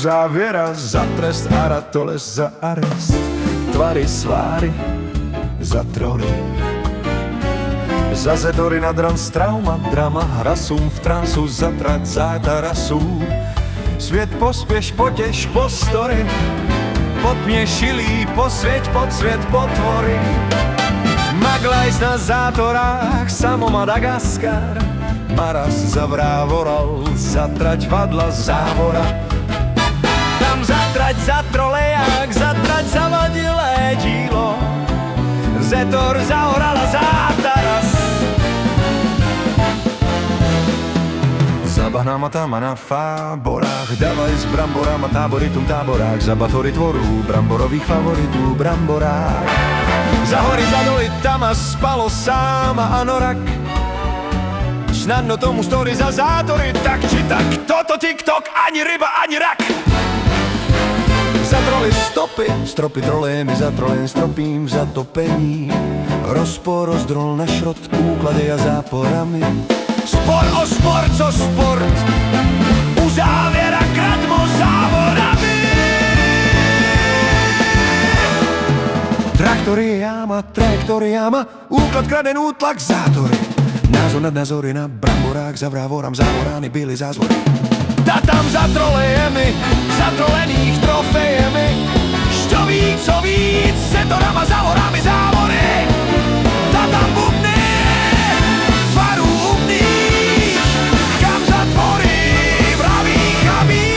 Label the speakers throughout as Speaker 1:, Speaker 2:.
Speaker 1: uzáviera za trest, Aratoles za arest, tvary sváry za trory. Za zedory nad rans, trauma, drama, rasum v transu, zatrať záta rasu. Sviet pospieš, potež, postory, potmie šilí, posvieť pod sviet potvory. Maglajs na zátorách, samo Madagaskar, Maras zavrávoral, zatrať vadla závora. Tam zatrať za trolejak, zatrať zavadilé dílo, Zetor zaorala zátaras. Zabahnama tam a na fáborách, dávaj s bramborama táboritum táborák, za batory tvoru bramborových favoritů bramborák. Za hory, za doly, tam a spalo sám a anorak, snadno tomu story za zátory, tak či tak. Toto TikTok, ani ryba, ani rak. Za troly stopy, stropy trolémy, za trolén stropím v zatopení. Rozpor, rozdrol na šrot, úklady a záporami. Spor o spor, co sport, uzáviera kradmo závorami. Trajektoriáma, úklad, kraden, útlak, zátory. Názor nad názory na bramborách, za vrávorám závorány byly zázvory. Ta tam za trolejemi, za trolených trofejemi, što víc, co víc, Zetorama, závorami, závory. Ta tam bubny, tvaru umných, kam zatvorí, vraví chabí,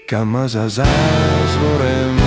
Speaker 1: kam za zázvorem.